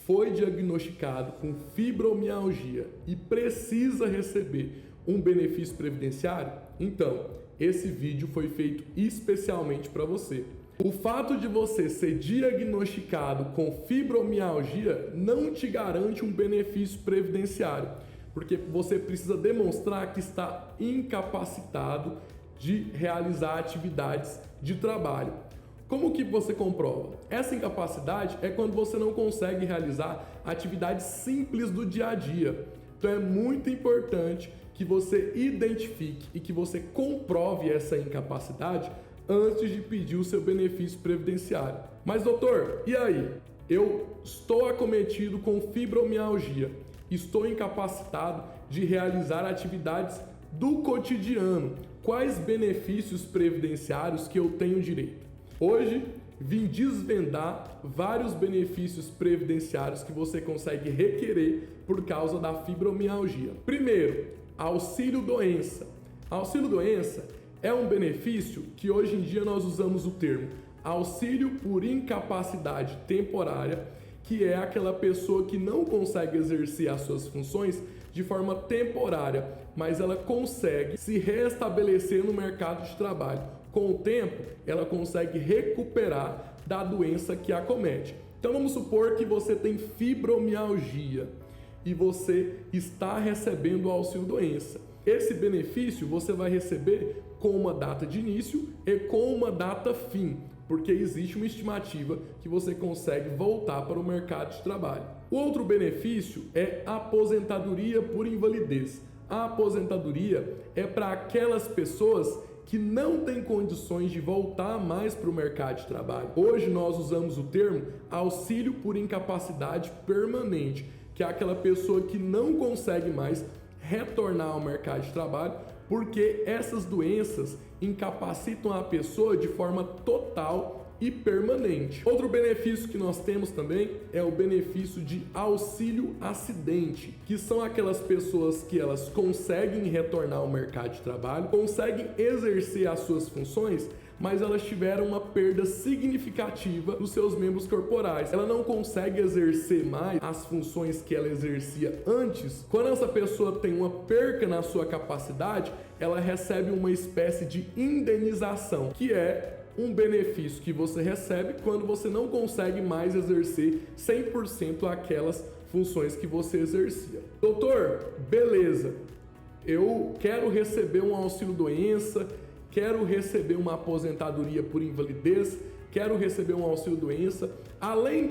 foi diagnosticado com fibromialgia e precisa receber um benefício previdenciário? Então, esse vídeo foi feito especialmente para você. O fato de você ser diagnosticado com fibromialgia não te garante um benefício previdenciário, porque você precisa demonstrar que está incapacitado de realizar atividades de trabalho. Como que você comprova? Essa incapacidade é quando você não consegue realizar atividades simples do dia a dia. Então é muito importante que você identifique e que você comprove essa incapacidade antes de pedir o seu benefício previdenciário. Mas doutor, e aí? Eu estou acometido com fibromialgia, estou incapacitado de realizar atividades do cotidiano. Quais benefícios previdenciários que eu tenho direito? Hoje vim desvendar vários benefícios previdenciários que você consegue requerer por causa da fibromialgia. Primeiro, auxílio doença. Auxílio doença é um benefício que hoje em dia nós usamos o termo auxílio por incapacidade temporária, que é aquela pessoa que não consegue exercer as suas funções de forma temporária, mas ela consegue se restabelecer no mercado de trabalho. Com o tempo, ela consegue recuperar da doença que acomete. Então vamos supor que você tem fibromialgia e você está recebendo o auxílio doença. Esse benefício você vai receber com uma data de início e com uma data fim, porque existe uma estimativa que você consegue voltar para o mercado de trabalho. O outro benefício é aposentadoria por invalidez. A aposentadoria é para aquelas pessoas que não têm condições de voltar mais para o mercado de trabalho. Hoje nós usamos o termo auxílio por incapacidade permanente, que é aquela pessoa que não consegue mais retornar ao mercado de trabalho porque essas doenças incapacitam a pessoa de forma total e permanente. Outro benefício que nós temos também é o benefício de auxílio acidente, que são aquelas pessoas que elas conseguem retornar ao mercado de trabalho, conseguem exercer as suas funções, mas elas tiveram uma perda significativa dos seus membros corporais. Ela não consegue exercer mais as funções que ela exercia antes. Quando essa pessoa tem uma perca na sua capacidade, ela recebe uma espécie de indenização, que é um benefício que você recebe quando você não consegue mais exercer 100% aquelas funções que você exercia. Doutor, beleza, eu quero receber um auxílio doença, quero receber uma aposentadoria por invalidez, quero receber um auxílio doença, além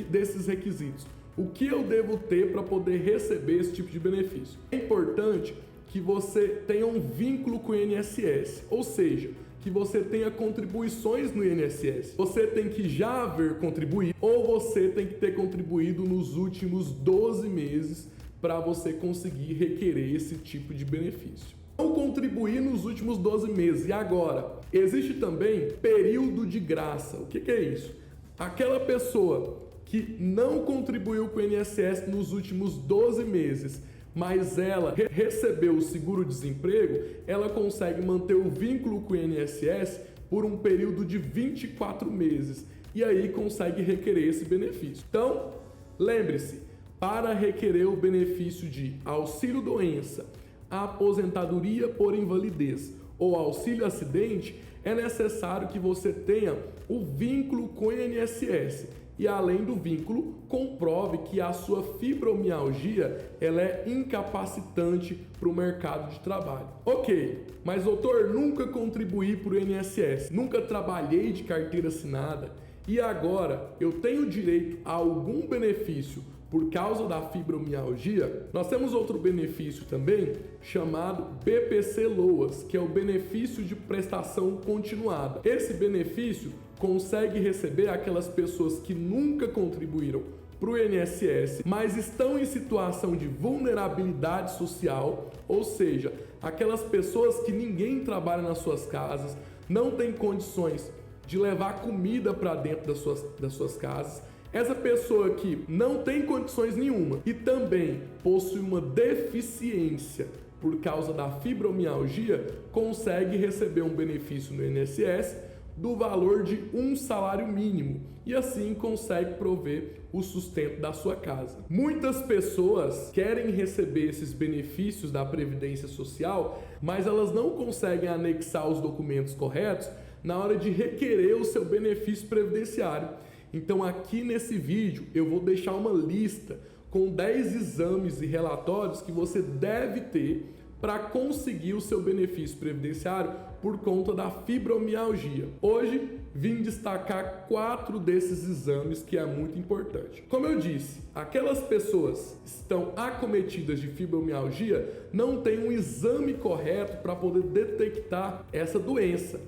desses requisitos, o que eu devo ter para poder receber esse tipo de benefício? É importante que você tenha um vínculo com o INSS, ou seja, que você tenha contribuições no INSS. Você tem que já haver contribuído ou você tem que ter contribuído nos últimos 12 meses para você conseguir requerer esse tipo de benefício. Não contribuir nos últimos 12 meses. E agora, existe também período de graça. O que é isso? Aquela pessoa que não contribuiu com o INSS nos últimos 12 meses, mas ela recebeu o seguro-desemprego, ela consegue manter o vínculo com o INSS por um período de 24 meses e aí consegue requerer esse benefício. Então, lembre-se, para requerer o benefício de auxílio doença, aposentadoria por invalidez ou auxílio acidente, é necessário que você tenha o vínculo com o INSS. E além do vínculo, comprove que a sua fibromialgia ela é incapacitante para o mercado de trabalho. Ok, mas doutor, nunca contribuí para o INSS, nunca trabalhei de carteira assinada e agora eu tenho direito a algum benefício por causa da fibromialgia? Nós temos outro benefício também chamado BPC-LOAS, que é o benefício de prestação continuada. Esse benefício consegue receber aquelas pessoas que nunca contribuíram para o INSS, mas estão em situação de vulnerabilidade social, ou seja, aquelas pessoas que ninguém trabalha nas suas casas, não tem condições de levar comida para dentro das suas casas. Essa pessoa que não tem condições nenhuma e também possui uma deficiência por causa da fibromialgia, consegue receber um benefício no INSS do valor de um salário mínimo e assim consegue prover o sustento da sua casa. Muitas pessoas querem receber esses benefícios da Previdência Social, mas elas não conseguem anexar os documentos corretos na hora de requerer o seu benefício previdenciário. Então aqui nesse vídeo eu vou deixar uma lista com 10 exames e relatórios que você deve ter para conseguir o seu benefício previdenciário por conta da fibromialgia. Hoje vim destacar 4 desses exames que é muito importante. Como eu disse, aquelas pessoas que estão acometidas de fibromialgia não têm um exame correto para poder detectar essa doença,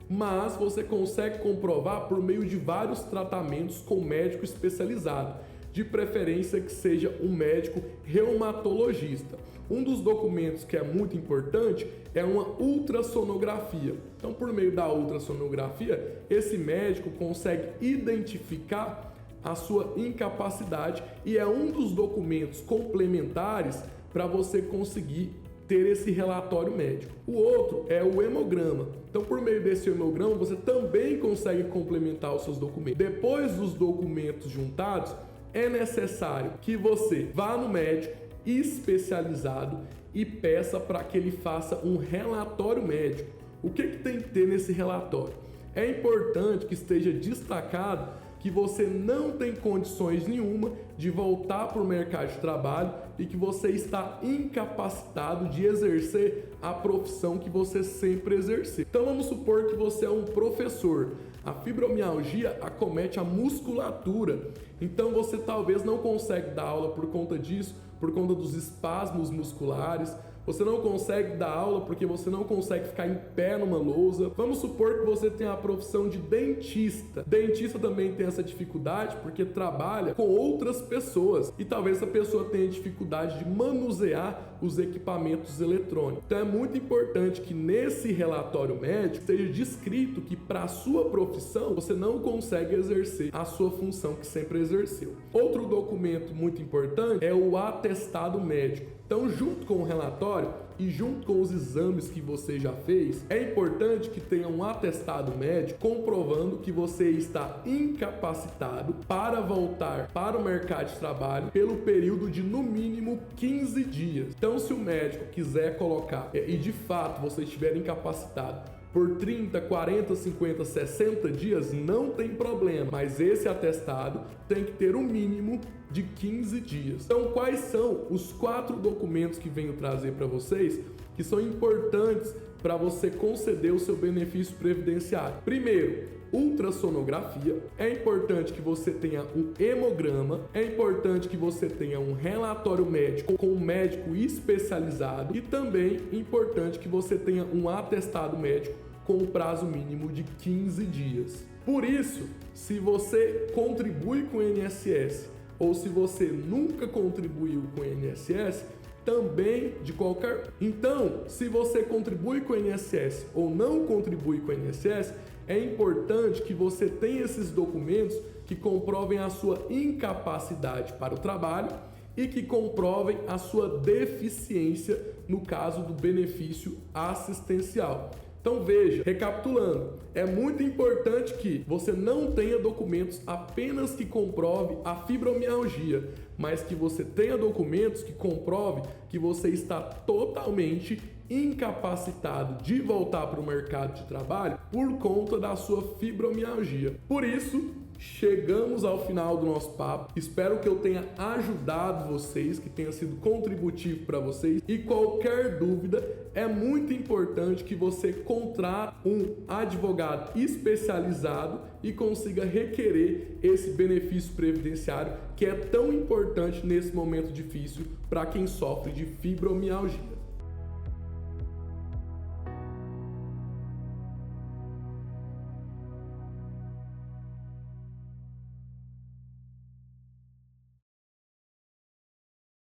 mas você consegue comprovar por meio de vários tratamentos com médico especializado, de preferência que seja um médico reumatologista. Um dos documentos que é muito importante é uma ultrassonografia. Então, por meio da ultrassonografia, esse médico consegue identificar a sua incapacidade e é um dos documentos complementares para você conseguir ter esse relatório médico. O outro é o hemograma. Então, por meio desse hemograma, você também consegue complementar os seus documentos. Depois dos documentos juntados, é necessário que você vá no médico especializado e peça para que ele faça um relatório médico. O que tem que ter nesse relatório? É importante que esteja destacado que você não tem condições nenhuma de voltar para o mercado de trabalho e que você está incapacitado de exercer a profissão que você sempre exerceu. Então vamos supor que você é um professor. A fibromialgia acomete a musculatura, então você talvez não consegue dar aula por conta disso, por conta dos espasmos musculares. Você não consegue dar aula porque você não consegue ficar em pé numa lousa. Vamos supor que você tem a profissão de dentista. Dentista também tem essa dificuldade porque trabalha com outras pessoas e talvez essa pessoa tenha dificuldade de manusear os equipamentos eletrônicos. Então é muito importante que nesse relatório médico seja descrito que para a sua profissão você não consegue exercer a sua função que sempre exerceu. Outro documento muito importante é o atestado médico. Então, junto com o relatório e junto com os exames que você já fez, é importante que tenha um atestado médico comprovando que você está incapacitado para voltar para o mercado de trabalho pelo período de no mínimo 15 dias. Então, se o médico quiser colocar e de fato você estiver incapacitado por 30, 40, 50, 60 dias, não tem problema, mas esse atestado tem que ter um mínimo de 15 dias. Então, quais são os 4 documentos que venho trazer para vocês que são importantes para você conceder o seu benefício previdenciário? Primeiro, ultrassonografia. É importante que você tenha um hemograma, é importante que você tenha um relatório médico com um médico especializado e também é importante que você tenha um atestado médico com um prazo mínimo de 15 dias. Por isso, se você contribui com o INSS ou se você nunca contribuiu com o INSS, também de qualquer... Então, se você contribui com o INSS ou não contribui com o INSS, é importante que você tenha esses documentos que comprovem a sua incapacidade para o trabalho e que comprovem a sua deficiência no caso do benefício assistencial. Então veja, recapitulando, é muito importante que você não tenha documentos apenas que comprove a fibromialgia, mas que você tenha documentos que comprove que você está totalmente incapacitado de voltar para o mercado de trabalho por conta da sua fibromialgia. Por isso, chegamos ao final do nosso papo. Espero que eu tenha ajudado vocês, que tenha sido contributivo para vocês. E qualquer dúvida, é muito importante que você contrate um advogado especializado e consiga requerer esse benefício previdenciário que é tão importante nesse momento difícil para quem sofre de fibromialgia.